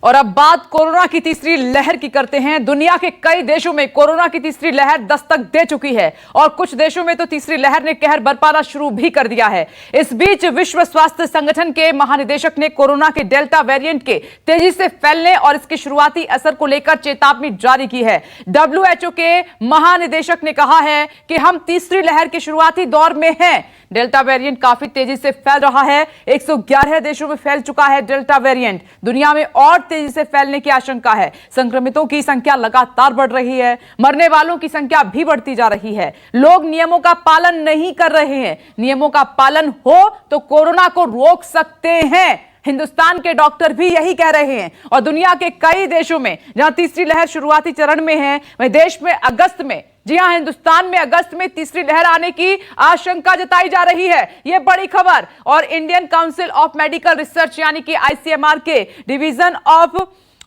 और अब बात कोरोना की तीसरी लहर की करते हैं। दुनिया के कई देशों में कोरोना की तीसरी लहर दस्तक दे चुकी है और कुछ देशों में तो तीसरी लहर ने कहर बरपाना शुरू भी कर दिया है। इस बीच विश्व स्वास्थ्य संगठन के महानिदेशक ने कोरोना के डेल्टा वेरिएंट के तेजी से फैलने और इसके शुरुआती असर को लेकर चेतावनी जारी की है। WHO के महानिदेशक ने कहा है कि हम तीसरी लहर के शुरुआती दौर में हैं। डेल्टा वेरिएंट काफी तेजी से फैल रहा है। 111 देशों में फैल चुका है डेल्टा वेरिएंट। दुनिया में और तेजी से फैलने की आशंका है। संक्रमितों की संख्या लगातार बढ़ रही है। मरने वालों की संख्या भी बढ़ती जा रही है। लोग नियमों का पालन नहीं कर रहे हैं। नियमों का पालन हो तो कोरोना को रोक सकते हैं। हिंदुस्तान के डॉक्टर भी यही कह रहे हैं और दुनिया के कई देशों में जहां तीसरी लहर शुरुआती चरण में है, वहीं देश में अगस्त में, जी हां, हिंदुस्तान में अगस्त में तीसरी लहर आने की आशंका जताई जा रही है। यह बड़ी खबर। और Indian council of medical research यानी कि ICMR के डिवीजन ऑफ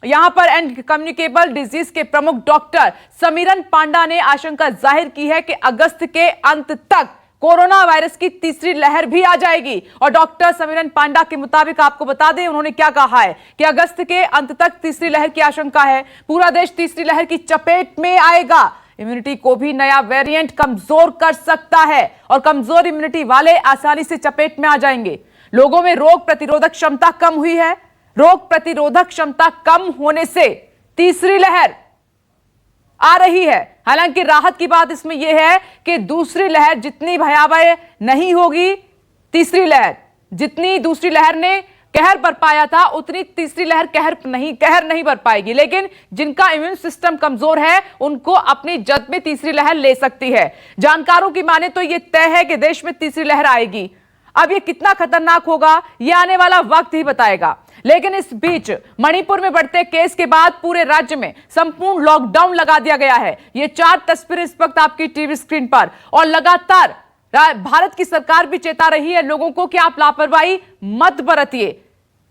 यहां पर एंड कम्युनिकेबल डिजीज के प्रमुख डॉक्टर समीरन पांडा ने आशंका जाहिर की है कि अगस्त के अंत तक कोरोना वायरस की तीसरी लहर भी आ जाएगी। और डॉक्टर समीरन पांडा के मुताबिक आपको बता दें, उन्होंने क्या कहा है कि अगस्त के अंत तक तीसरी लहर की आशंका है। पूरा देश तीसरी लहर की चपेट में आएगा। इम्यूनिटी को भी नया वेरिएंट कमजोर कर सकता है और कमजोर इम्यूनिटी वाले आसानी से चपेट में आ जाएंगे। लोगों में रोग प्रतिरोधक क्षमता कम हुई है। रोग प्रतिरोधक क्षमता कम होने से तीसरी लहर आ रही है। हालांकि राहत की बात इसमें यह है कि दूसरी लहर जितनी भयावह नहीं होगी, तीसरी लहर जितनी दूसरी लहर ने कहर बरपाया था उतनी तीसरी लहर कहर नहीं बर पाएगी। लेकिन जिनका इम्यून सिस्टम कमजोर है उनको अपनी जद में तीसरी लहर ले सकती है। जानकारों की माने तो यह तय है कि देश में तीसरी लहर आएगी। अब यह कितना खतरनाक होगा यह आने वाला वक्त ही बताएगा। लेकिन इस बीच मणिपुर में बढ़ते केस के बाद पूरे राज्य में संपूर्ण लॉकडाउन लगा दिया गया है। ये 4 तस्वीरें इस वक्त आपकी टीवी स्क्रीन पर। और लगातार भारत की सरकार भी चेता रही है लोगों को कि आप लापरवाही मत बरतिए।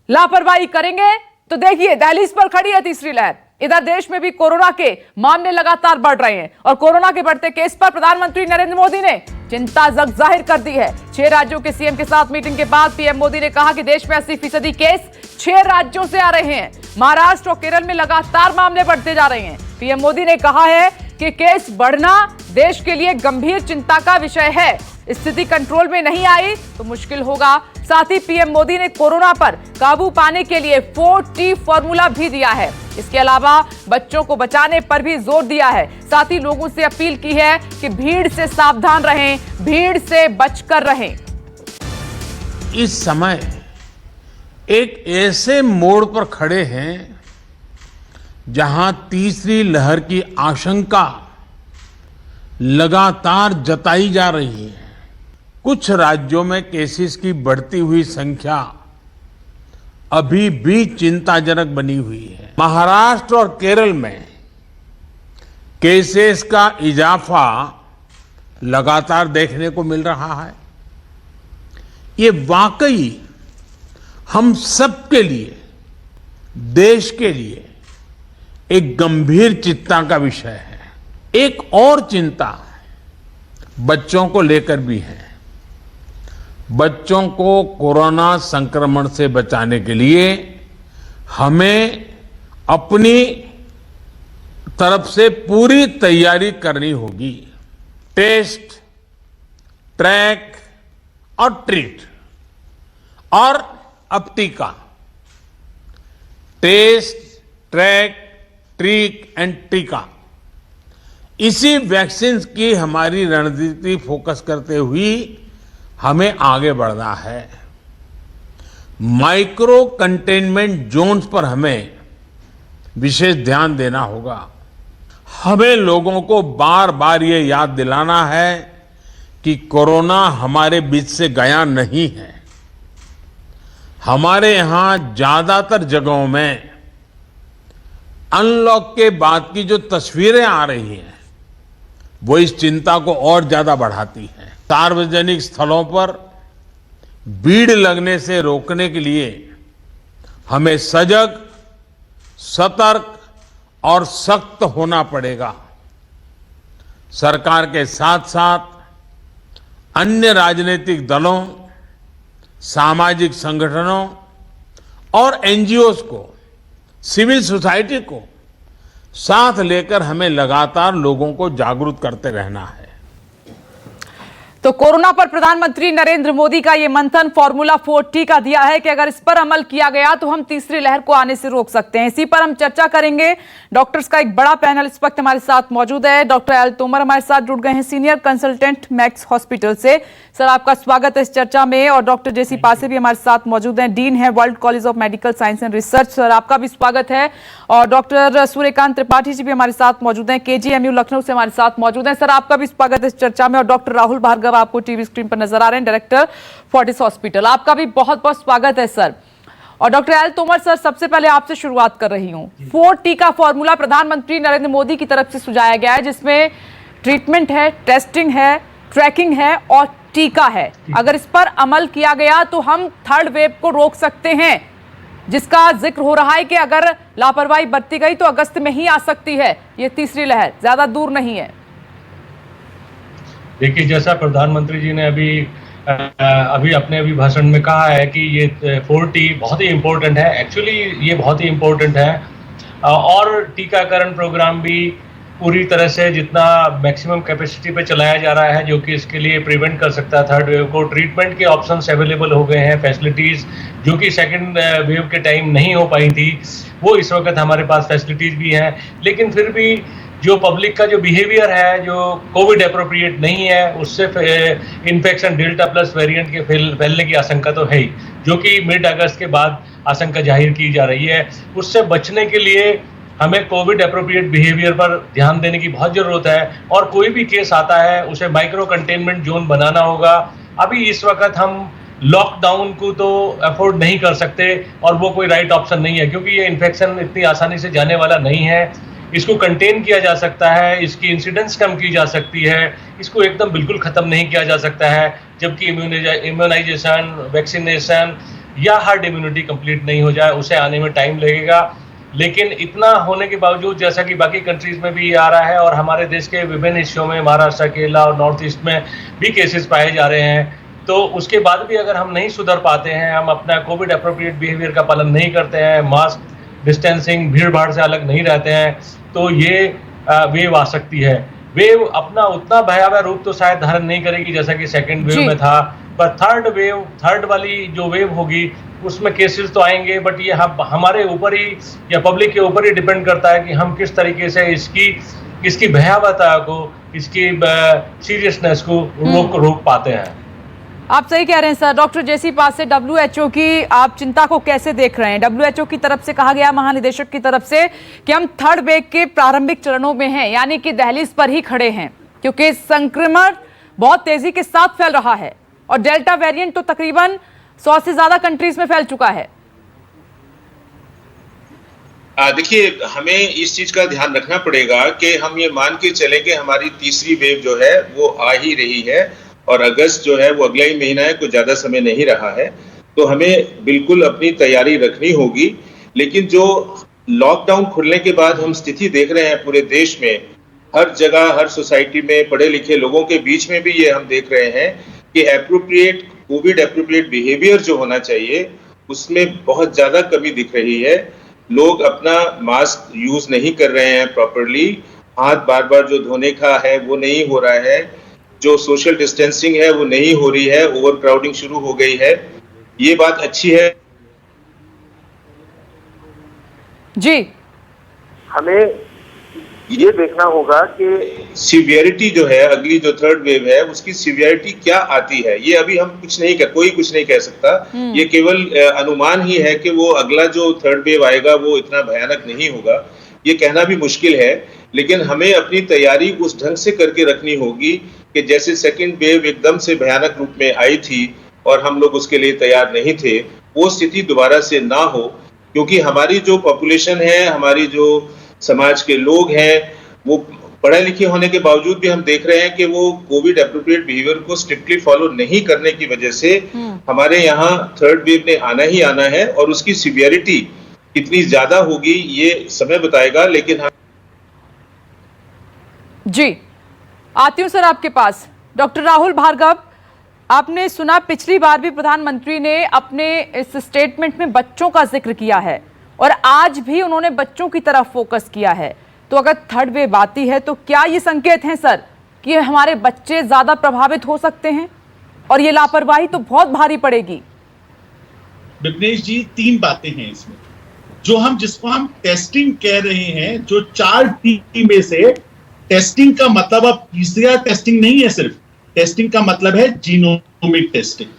लापरवाही करेंगे तो देखिए दहलीज पर खड़ी है तीसरी लहर। इधर देश में भी कोरोना के मामले लगातार बढ़ रहे हैं और कोरोना के बढ़ते केस पर प्रधानमंत्री नरेंद्र मोदी ने चिंता जाहिर कर दी है। 6 राज्यों के सीएम के साथ मीटिंग के बाद पीएम मोदी ने कहा कि देश में 80% केस 6 राज्यों से आ रहे हैं। महाराष्ट्र और केरल में लगातार मामले बढ़ते जा रहे हैं। पीएम मोदी ने कहा है कि केस बढ़ना देश के लिए गंभीर चिंता का विषय है। स्थिति कंट्रोल में नहीं आई तो मुश्किल होगा। साथ ही पीएम मोदी ने कोरोना पर काबू पाने के लिए 4T फॉर्मूला भी दिया है। इसके अलावा बच्चों को बचाने पर भी जोर दिया है। साथ ही लोगों से अपील की है कि भीड़ से सावधान रहें, भीड़ से बचकर रहें। इस समय एक ऐसे मोड़ पर खड़े हैं जहां तीसरी लहर की आशंका लगातार जताई जा रही है। कुछ राज्यों में केसेस की बढ़ती हुई संख्या अभी भी चिंताजनक बनी हुई है। महाराष्ट्र और केरल में केसेस का इजाफा लगातार देखने को मिल रहा है। ये वाकई हम सबके लिए, देश के लिए एक गंभीर चिंता का विषय है। एक और चिंता बच्चों को लेकर भी है। बच्चों को कोरोना संक्रमण से बचाने के लिए हमें अपनी तरफ से पूरी तैयारी करनी होगी। टेस्ट, ट्रैक और ट्रीट और अब टीका। टेस्ट, ट्रैक, ट्रीट एंड टीका, इसी वैक्सीन की हमारी रणनीति फोकस करते हुए हमें आगे बढ़ना है। माइक्रो कंटेनमेंट जोन्स पर हमें विशेष ध्यान देना होगा। हमें लोगों को बार बार ये याद दिलाना है कि कोरोना हमारे बीच से गया नहीं है। हमारे यहां ज्यादातर जगहों में अनलॉक के बाद की जो तस्वीरें आ रही हैं वो इस चिंता को और ज्यादा बढ़ाती हैं। सार्वजनिक स्थलों पर भीड़ लगने से रोकने के लिए हमें सजग, सतर्क और सख्त होना पड़ेगा। सरकार के साथ साथ अन्य राजनीतिक दलों, सामाजिक संगठनों और NGOs को सिविल सोसाइटी को साथ लेकर हमें लगातार लोगों को जागरूक करते रहना है। तो कोरोना पर प्रधानमंत्री नरेंद्र मोदी का ये मंथन फॉर्मूला 4T का दिया है कि अगर इस पर अमल किया गया तो हम तीसरी लहर को आने से रोक सकते हैं। इसी पर हम चर्चा करेंगे। डॉक्टर्स का एक बड़ा पैनल इस वक्त हमारे साथ मौजूद है। डॉक्टर एल तोमर हमारे साथ जुड़ गए हैं, सीनियर कंसल्टेंट मैक्स हॉस्पिटल से। सर, आपका स्वागत है इस चर्चा में। और डॉक्टर जेसी पासे भी हमारे साथ मौजूद हैं, डीन है world college of medical science and research. Sir, आपका भी स्वागत है। और डॉक्टर सूर्यकांत त्रिपाठी जी भी हमारे साथ मौजूद हैं, KGMU लखनऊ से हमारे साथ मौजूद हैं। सर, आपका भी स्वागत है इस चर्चा में। और डॉक्टर राहुल भार्गव आपको टीवी स्क्रीन पर नजर आ रहे हैं, डायरेक्टर फोर्टिस हॉस्पिटल, आपका भी बहुत बहुत स्वागत है सर। और डॉक्टर एल तोमर सर, सबसे पहले आपसे शुरुआत कर रही हूं। 4T का फॉर्मूला प्रधानमंत्री नरेंद्र मोदी की तरफ से सुझाया गया है, जिसमें ट्रीटमेंट है, टेस्टिंग है, ट्रैकिंग है और टीका है। अगर इस पर अमल किया गया तो हम थर्ड वेव को रोक सकते हैं, जिसका जिक्र हो रहा है कि अगर लापरवाही बरती गई तो अगस्त में ही आ सकती है ये तीसरी लहर, ज्यादा दूर नहीं है। देखिए, जैसा प्रधानमंत्री जी ने अभी अपने भाषण में कहा है कि ये 4T बहुत ही इम्पोर्टेंट है। एक्चुअली ये बहुत ही इम्पोर्टेंट है। और टीकाकरण प्रोग्राम भी पूरी तरह से जितना मैक्सिमम कैपेसिटी पे चलाया जा रहा है, जो कि इसके लिए प्रिवेंट कर सकता है थर्ड वेव को। ट्रीटमेंट के ऑप्शंस अवेलेबल हो गए हैं, फैसिलिटीज़ जो कि सेकंड वेव के टाइम नहीं हो पाई थी, वो इस वक्त हमारे पास फैसिलिटीज़ भी हैं। लेकिन फिर भी जो पब्लिक का जो बिहेवियर है, जो कोविड अप्रोप्रिएट नहीं है, उससे इन्फेक्शन डेल्टा प्लस वेरिएंट के फैलने की आशंका तो है ही, जो कि मिड अगस्त के बाद आशंका जाहिर की जा रही है। उससे बचने के लिए हमें कोविड अप्रोप्रिएट बिहेवियर पर ध्यान देने की बहुत ज़रूरत है। और कोई भी केस आता है उसे माइक्रो कंटेनमेंट जोन बनाना होगा। अभी इस वक्त हम लॉकडाउन को तो अफोर्ड नहीं कर सकते, और वो कोई राइट ऑप्शन नहीं है, क्योंकि ये इन्फेक्शन इतनी आसानी से जाने वाला नहीं है। इसको कंटेन किया जा सकता है, इसकी इंसिडेंस कम की जा सकती है, इसको एकदम बिल्कुल ख़त्म नहीं किया जा सकता है, जबकि इम्यूनाइजेशन, वैक्सीनेशन या हर्ड इम्यूनिटी कंप्लीट नहीं हो जाए, उसे आने में टाइम लगेगा। लेकिन इतना होने के बावजूद, जैसा कि बाकी कंट्रीज़ में भी आ रहा है और हमारे देश के विभिन्न हिस्सों में, महाराष्ट्र, केरला और नॉर्थ ईस्ट में भी केसेस पाए जा रहे हैं, तो उसके बाद भी अगर हम नहीं सुधर पाते हैं, हम अपना कोविड अप्रोप्रिएट बिहेवियर का पालन नहीं करते हैं, मास्क, डिस्टेंसिंग, भीड़ भाड़ से अलग नहीं रहते हैं, तो ये वेव आ सकती है। वेव अपना उतना भयावह रूप तो शायद धारण नहीं करेगी जैसा कि सेकेंड वेव में था, पर थर्ड वाली जो वेव होगी उसमें केसेस तो आएंगे, बट ये हमारे ऊपर ही या पब्लिक के ऊपर ही डिपेंड करता है कि हम किस तरीके से इसकी भयावहता को, इसकी सीरियसनेस को रोक पाते हैं। आप सही कह रहे हैं सर। डॉक्टर जेसी पास से WHO की आप चिंता को कैसे देख रहे हैं? WHO की तरफ से कहा गया, महानिदेशक की तरफ से, कि हम थर्ड वेव के प्रारंभिक चरणों में हैं, यानी कि दहलीज पर ही खड़े हैं, क्योंकि संक्रमण बहुत तेजी के साथ फैल रहा है और डेल्टा वेरिएंट तो तकरीबन 100 से ज्यादा कंट्रीज में फैल चुका है। देखिए, हमें इस चीज का ध्यान रखना पड़ेगा कि हम ये मान के चले कि हमारी तीसरी वेव जो है वो आ ही रही है, और अगस्त जो है वो अगला ही महीना है, कुछ ज्यादा समय नहीं रहा है, तो हमें बिल्कुल अपनी तैयारी रखनी होगी। लेकिन जो लॉकडाउन खुलने के बाद हम स्थिति देख रहे हैं पूरे देश में, हर जगह, हर सोसाइटी में, पढ़े लिखे लोगों के बीच में भी ये हम देख रहे हैं कि कोविड अप्रोप्रिएट बिहेवियर जो होना चाहिए उसमें बहुत ज्यादा कमी दिख रही है। लोग अपना मास्क यूज नहीं कर रहे हैं प्रॉपरली, हाथ बार बार जो धोने का है वो नहीं हो रहा है, जो सोशल डिस्टेंसिंग है वो नहीं हो रही है, ओवर क्राउडिंग शुरू हो गई है। ये बात अच्छी है जी। हमें ये देखना होगा कि सीवियरिटी जो है, अगली जो थर्ड वेव है उसकी सीवियरिटी क्या आती है, ये अभी हम कोई कुछ नहीं कह सकता। ये केवल अनुमान ही है कि वो अगला जो थर्ड वेव आएगा वो इतना भयानक नहीं होगा, ये कहना भी मुश्किल है। लेकिन हमें अपनी तैयारी उस ढंग से करके रखनी होगी कि जैसे सेकंड वेव एकदम से भयानक रूप में आई थी और हम लोग उसके लिए तैयार नहीं थे, वो स्थिति दोबारा से ना हो, क्योंकि हमारी जो पॉपुलेशन है, हमारी जो समाज के लोग हैं, वो पढ़े लिखे होने के बावजूद भी हम देख रहे हैं कि वो कोविड अप्रोप्रिएट बिहेवियर को स्ट्रिक्टली फॉलो नहीं करने की वजह से हमारे यहाँ थर्ड वेव ने आना ही आना है, और उसकी सीवियरिटी कितनी ज्यादा होगी ये समय बताएगा। लेकिन हम जी आती हूं सर आपके पास। डॉक्टर राहुल भार्गव, आपने सुना पिछली बार भी प्रधानमंत्री ने अपने इस स्टेटमेंट में बच्चों का जिक्र किया है, और आज भी उन्होंने बच्चों की तरफ फोकस किया है। तो अगर थर्ड वेव आती है तो क्या ये संकेत हैं सर कि हमारे बच्चे ज्यादा प्रभावित हो सकते हैं और ये लापरवाही तो बहुत भारी पड़ेगी? विघ्नेश जी, 3 बातें हैं इसमें। जिसको हम टेस्टिंग कह रहे हैं, जो 4 टी में से टेस्टिंग का मतलब अब PCR टेस्टिंग नहीं है, सिर्फ टेस्टिंग का मतलब है जीनोमिक टेस्टिंग।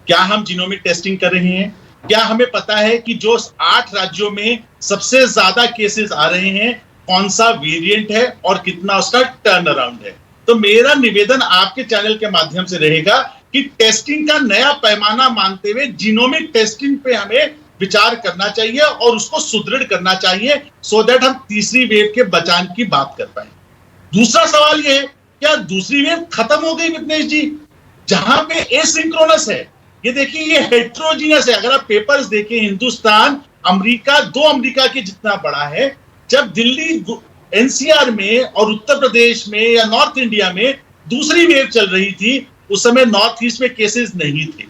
क्या हम जीनोमिक टेस्टिंग कर रहे हैं? क्या हमें पता है कि जो 8 राज्यों में सबसे ज्यादा केसेस आ रहे हैं, कौन सा वेरिएंट है और कितना उसका टर्न अराउंड है? तो मेरा निवेदन आपके चैनल के माध्यम से रहेगा कि टेस्टिंग का नया पैमाना मानते हुए जीनोमिक टेस्टिंग पे हमें विचार करना चाहिए और उसको सुदृढ़ करना चाहिए, सो दैट हम तीसरी वेव के बचाव की बात कर पाए। दूसरा सवाल ये है, क्या दूसरी वेव खत्म हो गई विघ्नेश जी? जहां पे एसिंक्रोनस है, ये देखिए ये हेट्रोजीनियस है। अगर आप पेपर्स देखें, हिंदुस्तान अमेरिका 2 अमेरिका के जितना बड़ा है। जब दिल्ली NCR में और उत्तर प्रदेश में या नॉर्थ इंडिया में दूसरी वेव चल रही थी, उस समय नॉर्थ ईस्ट में केसेस नहीं थे।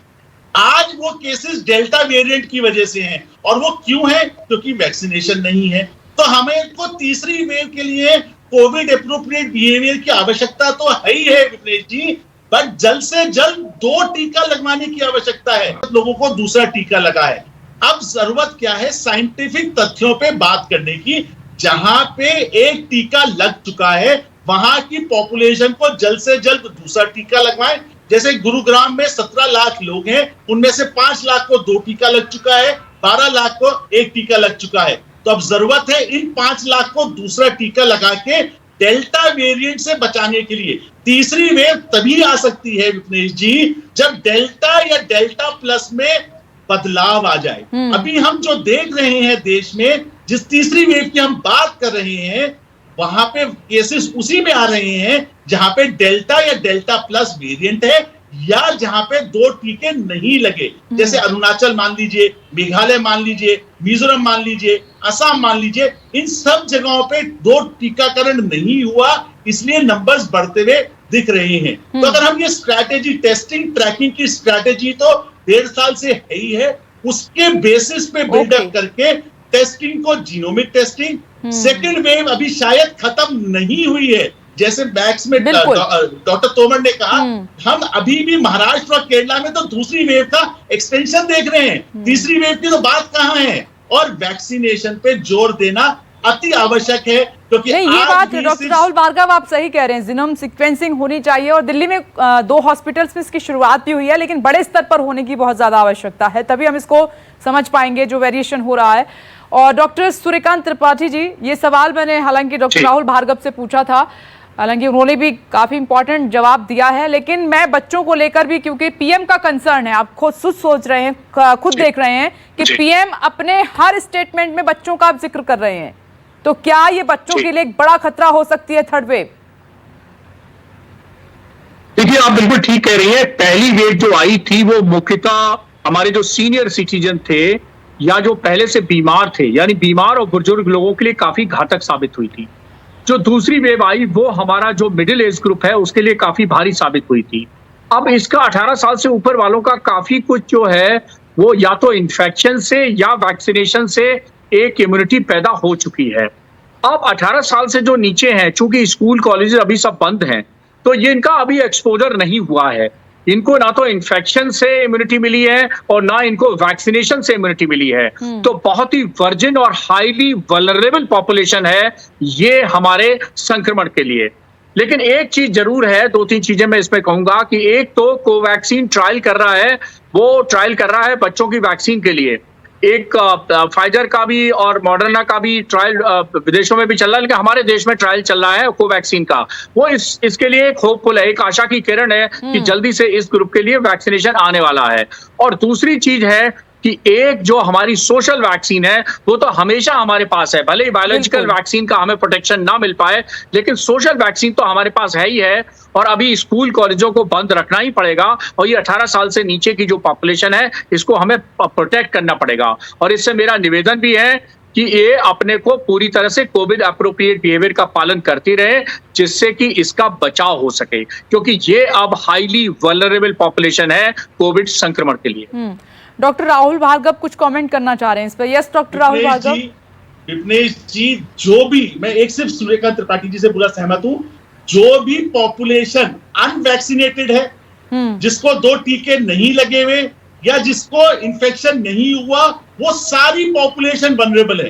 आज वो केसेस डेल्टा वेरिएंट की वजह से हैं। और वो क्यों है? क्योंकि वैक्सीनेशन नहीं है। तो हमें को तीसरी वेव के लिए कोविड एप्रोप्रिएट बिहेवियर की आवश्यकता तो है ही है विघ्नेश जी, बट जल्द से जल्द 2 टीका लगवाने की आवश्यकता है। लोगों को दूसरा टीका लगा है। अब जरूरत क्या है? साइंटिफिक तथ्यों पे बात करने की। जहां पे एक टीका लग चुका है, वहां की पॉपुलेशन को जल्द से जल्द दूसरा टीका लगवाएं। जैसे गुरुग्राम में 17 लाख लोग हैं, उनमें से 5 लाख को 2 टीका लग चुका है, 12 लाख को 1 टीका लग चुका है। तो अब जरूरत है इन 5 लाख को दूसरा टीका लगा के डेल्टा वेरिएंट से बचाने के लिए। तीसरी वेव तभी आ सकती है विघ्नेश जी, जब डेल्टा या डेल्टा प्लस में बदलाव आ जाए। अभी हम जो देख रहे हैं देश में, जिस तीसरी वेव की हम बात कर रहे हैं, वहां पे केसेस उसी में आ रहे हैं जहां पे डेल्टा या डेल्टा प्लस वेरिएंट है, या जहां पे 2 टीके नहीं लगे। जैसे अरुणाचल मान लीजिए, मेघालय मान लीजिए, मिजोरम मान लीजिए, असम मान लीजिए, इन सब जगहों पे 2 टीकाकरण नहीं हुआ, इसलिए नंबर्स बढ़ते हुए दिख रहे हैं। तो अगर हम ये स्ट्रैटेजी, टेस्टिंग ट्रैकिंग की स्ट्रैटेजी तो 1.5 साल से है ही है, उसके बेसिस पे बिल्डअप करके टेस्टिंग को जीनोमिक टेस्टिंग, सेकंड वेव अभी शायद खत्म नहीं हुई है। जैसे मैक्स में डॉक्टर तोमर ने कहा, हम अभी भी महाराष्ट्र और केरला में तो दूसरी वेव का एक्सटेंशन देख रहे हैं। तीसरी वेव की तो बात कहां है? और वैक्सीनेशन पे जोर देना अति आवश्यक है, क्योंकि नहीं, ये बात डॉक्टर राहुल भार्गव आप सही कह रहे हैं, जीनोम सीक्वेंसिंग होनी चाहिए और दिल्ली में 2 हॉस्पिटल्स में इसकी शुरुआत भी हुई है, लेकिन बड़े स्तर पर होने की बहुत ज्यादा आवश्यकता है, तभी हम इसको समझ पाएंगे जो वेरिएशन हो रहा है। और डॉक्टर सूर्यकांत त्रिपाठी जी, ये सवाल मैंने हालांकि डॉक्टर राहुल भार्गव से पूछा था, हालांकि उन्होंने भी काफी इंपॉर्टेंट जवाब दिया है, लेकिन मैं बच्चों को लेकर भी, क्योंकि पीएम का कंसर्न है, आप खुद सोच रहे हैं, खुद देख रहे हैं कि पीएम अपने हर स्टेटमेंट में बच्चों का आप जिक्र कर रहे हैं, तो क्या ये बच्चों के लिए एक बड़ा खतरा हो सकती है थर्ड वेव? देखिए, आप बिल्कुल ठीक कह रही हैं। पहली वेव जो आई थी वो मुख्यतः हमारे जो सीनियर सिटीजन थे या जो पहले से बीमार थे, यानी बीमार और बुजुर्ग लोगों के लिए काफी घातक साबित हुई थी। जो दूसरी वेव आई वो हमारा जो मिडिल एज ग्रुप है उसके लिए काफी भारी साबित हुई थी। अब इसका 18 साल से ऊपर वालों का काफी कुछ जो है वो या तो इन्फेक्शन से या वैक्सीनेशन से एक इम्यूनिटी पैदा हो चुकी है। अब 18 साल से जो नीचे हैं, चूंकि स्कूल कॉलेज अभी सब बंद हैं, तो ये इनका अभी एक्सपोजर नहीं हुआ है। इनको ना तो इन्फेक्शन से इम्यूनिटी मिली है और ना इनको वैक्सीनेशन से इम्यूनिटी मिली है। तो बहुत ही वर्जिन और हाईली वल्नरेबल पॉपुलेशन है ये हमारे संक्रमण के लिए। लेकिन एक चीज जरूर है, 2-3 चीजें मैं इसमें कहूंगा कि एक तो कोवैक्सीन ट्रायल कर रहा है, वो ट्रायल कर रहा है बच्चों की वैक्सीन के लिए। एक फाइजर का भी और मॉडर्ना का भी ट्रायल विदेशों में भी चल रहा है, लेकिन हमारे देश में ट्रायल चल रहा है कोवैक्सीन का। वो इसके लिए एक होपफुल है, एक आशा की किरण है कि जल्दी से इस ग्रुप के लिए वैक्सीनेशन आने वाला है। और दूसरी चीज है कि एक जो हमारी सोशल वैक्सीन है वो तो हमेशा हमारे पास है, भले ही बायोलॉजिकल वैक्सीन का हमें प्रोटेक्शन ना मिल पाए, लेकिन सोशल वैक्सीन तो हमारे पास है ही है। और अभी स्कूल कॉलेजों को बंद रखना ही पड़ेगा और ये 18 साल से नीचे की जो पॉपुलेशन है इसको हमें प्रोटेक्ट करना पड़ेगा। और इससे मेरा निवेदन भी है कि ये अपने को पूरी तरह से कोविड एप्रोप्रिएट बिहेवियर का पालन करती रहे, जिससे कि इसका बचाव हो सके, क्योंकि ये अब हाईली वल्नरेबल पॉपुलेशन है कोविड संक्रमण के लिए। डॉक्टर राहुल भार्गव कुछ कमेंट करना चाह रहे हैं इस पर। Yes doctor Rahul Bhargav. विपनेश जी, जो भी, मैं एक सिर्फ सूर्यकांत त्रिपाठी जी से पूरा सहमत हूं, जो भी पॉपुलेशन अनवैक्सीनेटेड है, जिसको 2 टीके नहीं लगे हुए या जिसको इन्फेक्शन नहीं हुआ, वो सारी पॉपुलेशन वनरेबल है।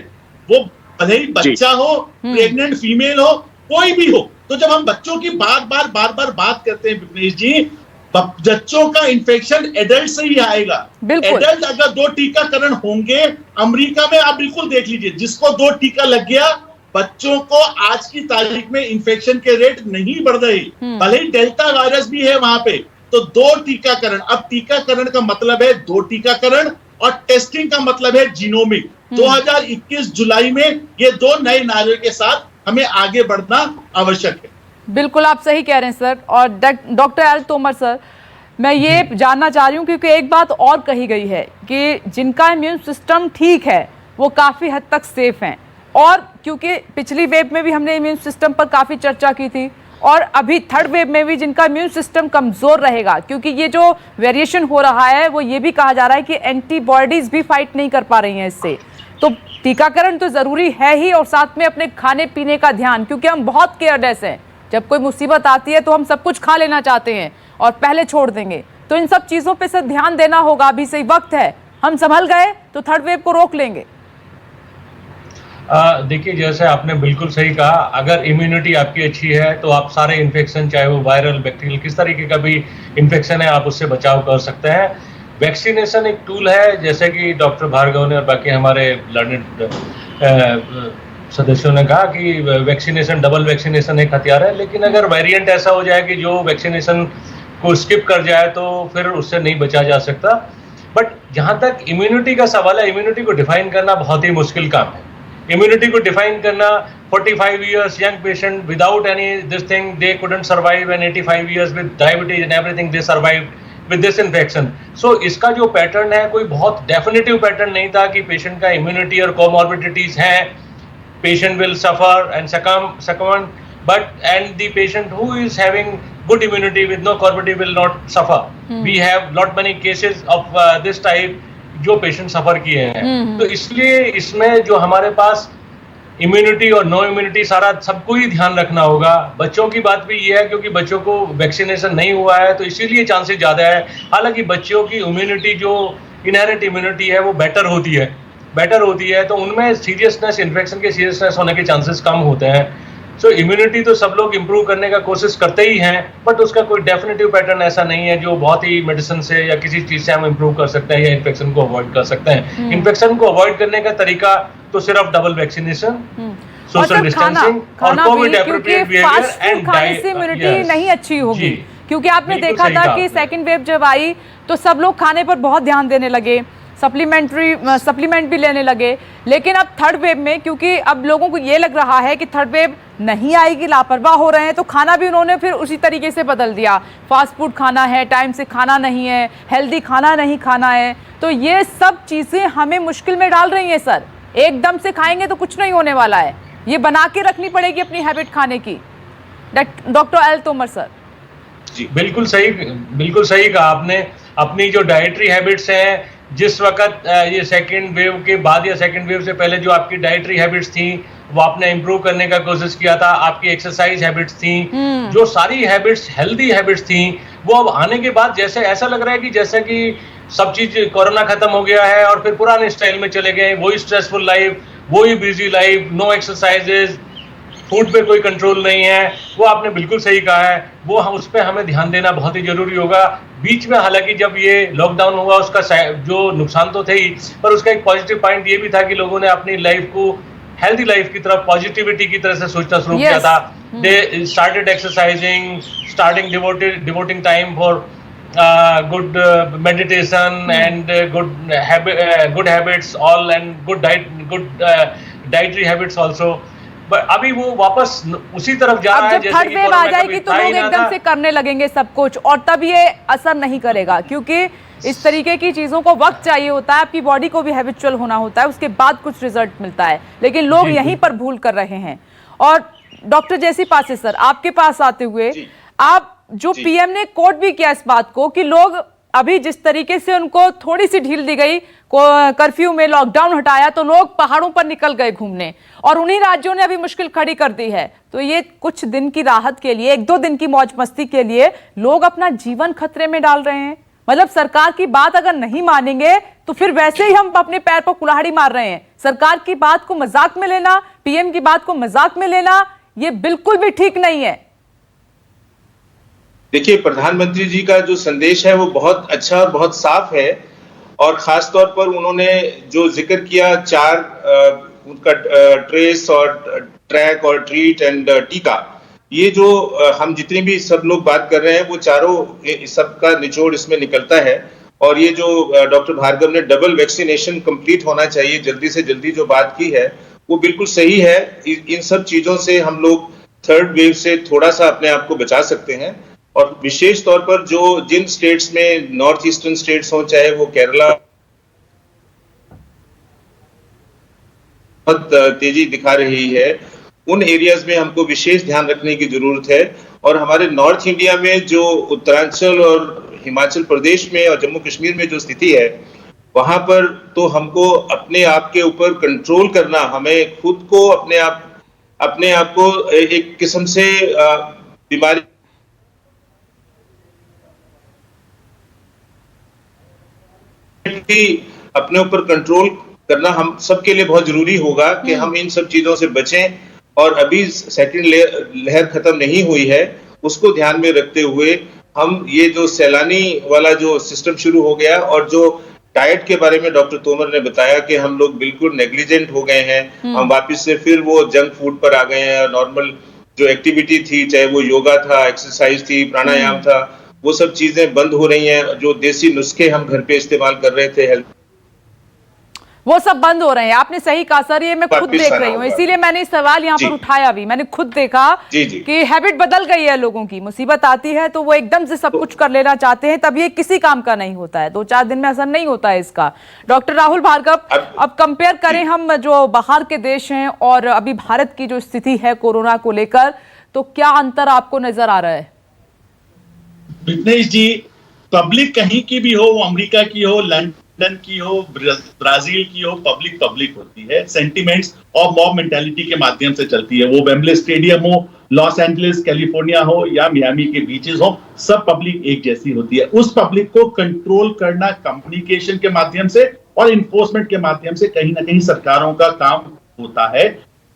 वो भले ही बच्चा हो, प्रेग्नेंट फीमेल हो, कोई भी हो। तो जब हम बच्चों की बार बार बात करते हैं विपनेश जी, बच्चों का इन्फेक्शन एडल्ट से ही आएगा। एडल्ट अगर 2 टीकाकरण होंगे, अमेरिका में आप बिल्कुल देख लीजिए, जिसको 2 टीका लग गया, बच्चों को आज की तारीख में इन्फेक्शन के रेट नहीं बढ़ रहे। भले ही डेल्टा वायरस भी है वहां पे, तो 2 टीकाकरण। अब टीकाकरण का मतलब है 2 टीकाकरण, और टेस्टिंग का मतलब है जीनोमिक। 2021 जुलाई में ये 2 नए नारे के साथ हमें आगे बढ़ना आवश्यक है। बिल्कुल आप सही कह रहे हैं सर। और डॉक्टर एल तोमर सर, मैं ये जानना चाह रही हूँ, क्योंकि एक बात और कही गई है कि जिनका इम्यून सिस्टम ठीक है वो काफ़ी हद तक सेफ हैं, और क्योंकि पिछली वेव में भी हमने इम्यून सिस्टम पर काफ़ी चर्चा की थी, और अभी थर्ड वेव में भी जिनका इम्यून सिस्टम कमज़ोर रहेगा, क्योंकि ये जो वेरिएशन हो रहा है वो ये भी कहा जा रहा है कि एंटीबॉडीज़ भी फाइट नहीं कर पा रही हैं इससे। तो टीकाकरण तो ज़रूरी है ही, और साथ में अपने खाने पीने का ध्यान, क्योंकि हम बहुत केयरलेस हैं। जब कोई मुसीबत आती है तो हम सब कुछ खा लेना चाहते हैं और पहले छोड़ देंगे। तो इन सब चीज़ों पे से ध्यान देना होगा, अभी सही वक्त है। हम संभल गए तो थर्ड वेव को रोक लेंगे। देखिए, जैसे आपने बिल्कुल सही कहा, अगर इम्यूनिटी आपकी अच्छी है तो आप सारे इन्फेक्शन, चाहे वो वायरल, बैक्टीरियल, किस तरीके का भी इन्फेक्शन है, आप उससे बचाव कर सकते हैं। वैक्सीनेशन एक टूल है, जैसे कि डॉक्टर भार्गव ने और बाकी हमारे लर्नेड सदस्यों ने कहा कि वैक्सीनेशन, डबल वैक्सीनेशन एक हथियार है। लेकिन अगर वेरिएंट ऐसा हो जाए कि जो वैक्सीनेशन को स्किप कर जाए तो फिर उससे नहीं बचा जा सकता। बट जहाँ तक इम्यूनिटी का सवाल है, इम्यूनिटी को डिफाइन करना बहुत ही मुश्किल काम है। इम्यूनिटी को डिफाइन करना, 45 years young patient without any this thing, they couldn't survive, and 85 years with diabetes and everything they survived with this infection. So इसका जो पैटर्न है, कोई बहुत डेफिनेटिव पैटर्न नहीं था कि पेशेंट का इम्यूनिटी और कोमॉर्बिडिटीज हैं, patient will suffer and succumb, and the patient who is having good immunity with no comorbidity will not suffer. We have lot many cases of this type जो patient suffer किए हैं। तो इसलिए इसमें जो हमारे पास इम्यूनिटी और नो इम्यूनिटी सारा सबको ही ध्यान रखना होगा। बच्चों की बात भी ये है, क्योंकि बच्चों को वैक्सीनेशन नहीं हुआ है तो इसीलिए चांसेस ज़्यादा है। हालांकि बच्चों की इम्यूनिटी, जो इनहेरेंट इम्यूनिटी है, वो बेटर होती है, तो उनमें सीरियसनेस, इन्फेक्शन के सीरियसनेस होने के चांसेस कम होते हैं। सो इम्यूनिटी तो सब लोग इंप्रूव करने का कोशिश करते ही हैं, बट उसका कोई डेफिनेटिव पैटर्न ऐसा नहीं है जो बहुत ही मेडिसिन से या किसी चीज से हम इंप्रूव कर सकते हैं या इन्फेक्शन को अवॉइड कर सकते हैं। इन्फेक्शन को अवॉइड करने का तरीका तो सिर्फ डबल वैक्सीनेशन, सोशल डिस्टेंसिंग और Covid appropriate behaviour and diet. Immunity नहीं अच्छी होगी, क्योंकि आपने देखा था कि सेकेंड वेव जब आई तो सब लोग खाने पर बहुत ध्यान देने लगे, सप्लीमेंट भी लेने लगे। लेकिन अब थर्ड वेव में, क्योंकि अब लोगों को ये लग रहा है कि थर्ड वेव नहीं आएगी, लापरवाह हो रहे हैं, तो खाना भी उन्होंने फिर उसी तरीके से बदल दिया। फास्ट फूड खाना है, टाइम से खाना नहीं है, हेल्दी खाना नहीं खाना है। तो ये सब चीज़ें हमें मुश्किल में डाल रही हैं सर। एकदम से खाएंगे तो कुछ नहीं होने वाला है, ये बना के रखनी पड़ेगी अपनी हैबिट खाने की। Doctor L Tomar sir. जी बिल्कुल सही कहा आपने। अपनी जो डाइटरी हैबिट्स हैं, जिस वक्त ये सेकेंड वेव के बाद या सेकेंड वेव से पहले जो आपकी डाइटरी हैबिट्स थी वो आपने इंप्रूव करने का कोशिश किया था, आपकी एक्सरसाइज हैबिट्स थी, जो सारी हैबिट्स हेल्दी हैबिट्स थी, वो अब आने के बाद जैसे ऐसा लग रहा है कि जैसे कि सब चीज कोरोना खत्म हो गया है और फिर पुराने स्टाइल में चले गए, वही स्ट्रेसफुल लाइफ, वही busy life, no exercises, food पे कोई कंट्रोल नहीं है। वो आपने बिल्कुल सही कहा है, वो उस पर हमें ध्यान देना बहुत ही जरूरी होगा। बीच में हालांकि जब ये लॉकडाउन हुआ उसका जो नुकसान तो थे ही, पर उसका एक पॉजिटिव पॉइंट ये भी था कि लोगों ने अपनी लाइफ को हेल्दी लाइफ की तरफ, पॉजिटिविटी की तरह से सोचना शुरू किया था। They started exercising, starting devoting time for good meditation and good habits all, and good dietary habits also. But अभी वो वापस उसी तरफ जा रहा है। जब थर्ड वेव आ जाएगी तो लोग एकदम से करने लगेंगे सब कुछ, और तब ये असर नहीं करेगा, क्योंकि इस तरीके की चीजों को वक्त चाहिए होता है, आपकी बॉडी को भी हैबिचुअल होना होता है, उसके बाद कुछ रिजल्ट मिलता है। लेकिन लोग यहीं पर भूल कर रहे हैं। और डॉक्टर जयसी पासे सर, आपके पास आते हुए, आप जो पीएम ने कोट भी किया इस बात को कि लोग अभी जिस तरीके से उनको थोड़ी सी ढील दी गई, कर्फ्यू में लॉकडाउन हटाया, तो लोग पहाड़ों पर निकल गए घूमने, और उन्हीं राज्यों ने अभी मुश्किल खड़ी कर दी है। तो ये कुछ दिन की राहत के लिए, 1-2 दिन की मौज मस्ती के लिए लोग अपना जीवन खतरे में डाल रहे हैं। मतलब सरकार की बात अगर नहीं मानेंगे तो फिर वैसे ही हम अपने पैर पर कुल्हाड़ी मार रहे हैं। सरकार की बात को मजाक में लेना, पीएम की बात को मजाक में लेना, ये बिल्कुल भी ठीक नहीं है। देखिए, प्रधानमंत्री जी का जो संदेश है वो बहुत अच्छा और बहुत साफ है, और खास तौर पर उन्होंने जो जिक्र किया 4 उनका ट्रेस और ट्रैक और ट्रीट एंड टीका, ये जो हम जितनी भी सब लोग बात कर रहे हैं वो चारों सबका निचोड़ इसमें निकलता है। और ये जो डॉक्टर भार्गव ने डबल वैक्सीनेशन कंप्लीट होना चाहिए जल्दी से जल्दी जो बात की है वो बिल्कुल सही है। इन सब चीजों से हम लोग थर्ड वेव से थोड़ा सा अपने आप को बचा सकते हैं, और विशेष तौर पर जो जिन स्टेट्स में नॉर्थ ईस्टर्न स्टेट्स हो, चाहे वो केरला बहुत तेजी दिखा रही है, उन एरियाज में हमको विशेष ध्यान रखने की जरूरत है। और हमारे नॉर्थ इंडिया में जो उत्तरांचल और हिमाचल प्रदेश में और जम्मू कश्मीर में जो स्थिति है, वहां पर तो हमको अपने आप के ऊपर कंट्रोल करना, हमें खुद को अपने आप को एक किस्म से बीमारी अपने ऊपर कंट्रोल करना हम सबके लिए बहुत जरूरी होगा कि हम इन सब चीजों से बचें। और अभी सेकंड लहर खत्म नहीं हुई है, उसको ध्यान में रखते हुए हम ये जो सैलानी वाला जो सिस्टम शुरू हो गया, और जो डाइट के बारे में डॉक्टर तोमर ने बताया कि हम लोग बिल्कुल नेग्लिजेंट हो गए हैं, हम वापस से फिर वो जंक फूड पर आ गए हैं। नॉर्मल जो एक्टिविटी थी, चाहे वो योगा था, एक्सरसाइज थी, प्राणायाम था, वो सब चीजें बंद हो रही हैं। जो देसी नुस्खे हम घर पे इस्तेमाल कर रहे थे, हेल्थ, वो सब बंद हो रहे हैं। आपने सही कहा सर, ये मैं खुद देख रही हूँ, इसीलिए मैंने सवाल यहाँ पर उठाया भी। मैंने खुद देखा कि हैबिट बदल गई है लोगों की। मुसीबत आती है तो वो एकदम से सब कुछ कर लेना चाहते हैं, तब ये किसी काम का नहीं होता है, 2-4 दिन में असर नहीं होता है इसका। डॉक्टर राहुल भार्गव, अब कंपेयर करें हम जो बाहर के देश हैं और अभी भारत की जो स्थिति है कोरोना को लेकर, तो क्या अंतर आपको नजर आ रहा है? विघ्नेश जी, पब्लिक कहीं की भी हो, वो अमेरिका की हो, लंदन की हो, ब्राजील की हो, पब्लिक होती है। सेंटिमेंट्स और मॉब मेंटालिटी के माध्यम से चलती है। वो वेम्बले स्टेडियम हो, लॉस एंजलिस कैलिफोर्निया हो, या मियामी के बीचेस हो, सब पब्लिक एक जैसी होती है। उस पब्लिक को कंट्रोल करना कम्युनिकेशन के माध्यम से और इन्फोर्समेंट के माध्यम से कहीं ना कहीं सरकारों का काम होता है।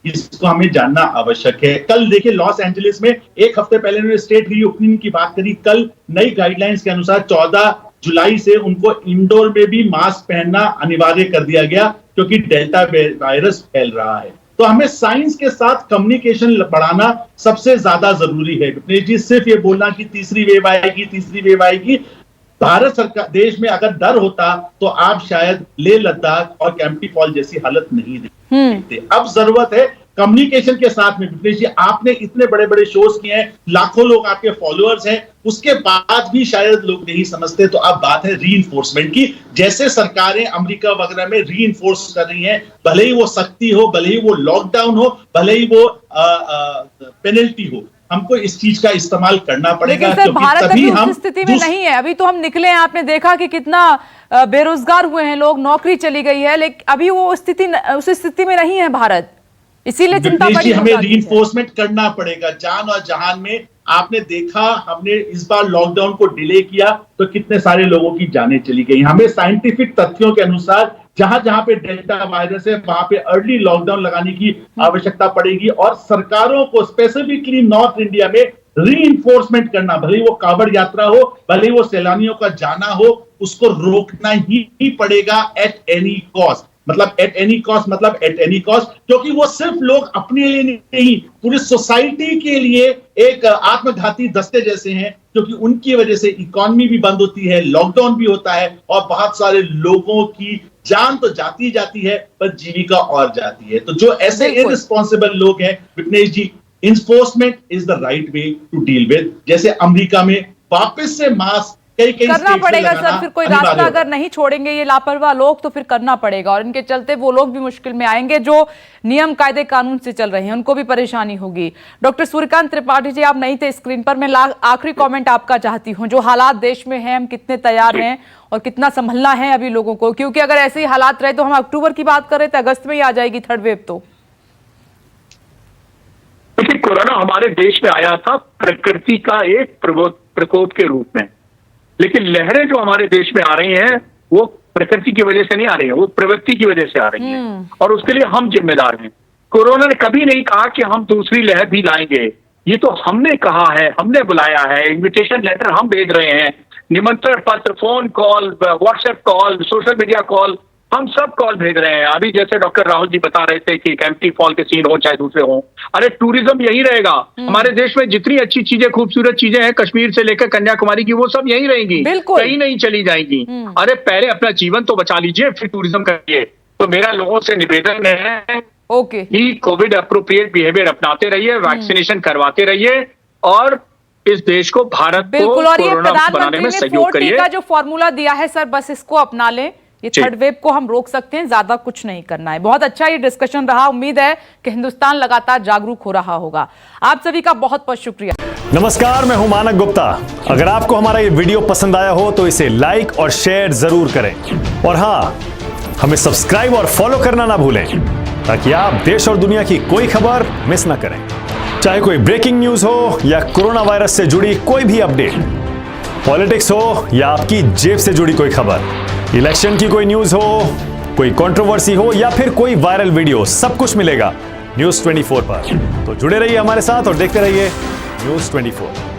इसको हमें जानना आवश्यक है। कल देखिए, लॉस एंजलिस में 1 हफ्ते पहले उन्होंने स्टेट रीओपनिंग की बात करी। कल नई गाइडलाइंस के अनुसार 14 जुलाई से उनको इंडोर में भी मास्क पहनना अनिवार्य कर दिया गया, क्योंकि डेल्टा वायरस फैल रहा है। तो हमें साइंस के साथ कम्युनिकेशन बढ़ाना सबसे ज्यादा जरूरी है। विघ्नेश जी, सिर्फ ये बोलना कि तीसरी वेव आएगी, भारत सरकार देश में अगर डर होता तो आप शायद लेह लद्दाख और कैंपटी फॉल जैसी हालत नहीं देखते। अब जरूरत है कम्युनिकेशन के साथ में। विघ्नेश जी, आपने इतने बड़े बड़े शोज किए हैं, लाखों लोग आपके फॉलोअर्स हैं, उसके बाद भी शायद लोग नहीं समझते। तो अब बात है रीइंफोर्समेंट की। जैसे सरकारें अमेरिका वगैरह में रीइंफोर्स कर रही हैं, भले ही वो सख्ती हो, भले ही वो लॉकडाउन हो, भले ही वो पेनल्टी हो, हमको इस चीज का इस्तेमाल करना पड़ेगा। लेकिन सर, भारत अभी उस स्थिति में नहीं है। अभी तो हम निकले हैं, आपने देखा कि कितना बेरोजगार हुए हैं लोग, नौकरी चली गई है, लेकिन अभी वो उस स्थिति में नहीं है भारत, इसीलिए चिंता बड़ी। हमें रीइंफोर्समेंट करना पड़ेगा जान और जहान में। आपने देखा, हमने इस बार लॉकडाउन को डिले किया तो कितने सारे लोगों की जानें चली गई। हमें साइंटिफिक तथ्यों के अनुसार जहां जहां पे डेल्टा वायरस है, वहां पे अर्ली लॉकडाउन लगाने की आवश्यकता पड़ेगी, और सरकारों को स्पेसिफिकली नॉर्थ इंडिया में रीइंफोर्समेंट करना, भले ही वो कांवड़ यात्रा हो, भले ही वो सैलानियों का जाना हो, उसको रोकना ही पड़ेगा एट एनी कॉस्ट। मतलब एट एनी कॉस्ट, क्योंकि वो सिर्फ लोग अपने लिए नहीं, पूरी सोसाइटी के लिए एक आत्मघाती दस्ते जैसे हैं, क्योंकि उनकी वजह से इकोनॉमी भी बंद होती है, लॉकडाउन भी होता है, और बहुत सारे लोगों की जान तो जाती है, पर जीविका और जाती है। तो जो ऐसे इररिस्पॉन्सिबल लोग हैं, Vighnesh ji, enforcement is the right way to deal with. जैसे अमेरिका में वापस से मास्क कई कई करना स्टेट्स में पड़ेगा लगाना सर, फिर कोई अनिवार्य रास्ता होगा। अगर नहीं छोड़ेंगे ये लापरवाह लोग तो फिर करना पड़ेगा, और इनके चलते वो लोग भी मुश्किल में आएंगे जो नियम कायदे कानून से चल रहे हैं, उनको भी परेशानी होगी। डॉक्टर सूर्यकांत त्रिपाठी जी, आप नहीं थे स्क्रीन पर, मैं आखिरी कमेंट आपका चाहती हूँ। जो हालात देश में हैं, हम कितने तैयार हैं और कितना संभलना है अभी लोगों को, क्योंकि अगर ऐसे ही हालात रहे तो हम अक्टूबर की बात कर रहे थे, अगस्त में ही आ जाएगी थर्ड वेव। तो क्योंकि कोरोना हमारे देश में आया था प्रकृति का एक प्रकोप के रूप में, लेकिन लहरें जो हमारे देश में आ रही हैं वो प्रकृति की वजह से नहीं आ रही है, वो प्रवृत्ति की वजह से आ रही है, और उसके लिए हम जिम्मेदार हैं। कोरोना ने कभी नहीं कहा कि हम दूसरी लहर भी लाएंगे, ये तो हमने कहा है, हमने बुलाया है, इनविटेशन लेटर हम भेज रहे हैं, निमंत्रण पत्र, phone call, WhatsApp call, social media call, हम सब कॉल भेज रहे हैं। अभी जैसे डॉक्टर राहुल जी बता रहे थे कि एम्प्टी फॉल के सीन हो चाहे दूसरे हो, अरे टूरिज्म यही रहेगा। हमारे देश में जितनी अच्छी चीजें, खूबसूरत चीजें हैं, कश्मीर से लेकर कन्याकुमारी की, वो सब यहीं रहेंगी, कहीं नहीं चली जाएंगी। अरे पहले अपना जीवन तो बचा लीजिए, फिर टूरिज्म करिए। तो मेरा लोगों से निवेदन है कि कोविड अप्रोप्रिएट बिहेवियर अपनाते रहिए, वैक्सीनेशन करवाते रहिए, और इस देश को, भारत को कोरोना बनाने में सहयोग करिए। का जो फॉर्मूला दिया है सर, बस इसको अपना लें, ये थर्ड वेव को हम रोक सकते हैं, ज्यादा कुछ नहीं करना है। बहुत अच्छा ये डिस्कशन रहा, उम्मीद है कि हिंदुस्तान लगातार जागरूक हो रहा होगा। आप सभी का बहुत बहुत शुक्रिया। नमस्कार, मैं हूं मानक गुप्ता। अगर आपको हमारा ये वीडियो पसंद आया हो तो इसे लाइक और शेयर जरूर करें, और हाँ, हमें सब्सक्राइब और फॉलो करना ना भूलें, ताकि आप देश और दुनिया की कोई खबर मिस ना करें। चाहे कोई ब्रेकिंग न्यूज हो या कोरोना वायरस से जुड़ी कोई भी अपडेट, पॉलिटिक्स हो या आपकी जेब से जुड़ी कोई खबर, इलेक्शन की कोई न्यूज हो, कोई कंट्रोवर्सी हो या फिर कोई वायरल वीडियो, सब कुछ मिलेगा न्यूज़ 24 पर। तो जुड़े रहिए हमारे साथ और देखते रहिए न्यूज़ 24।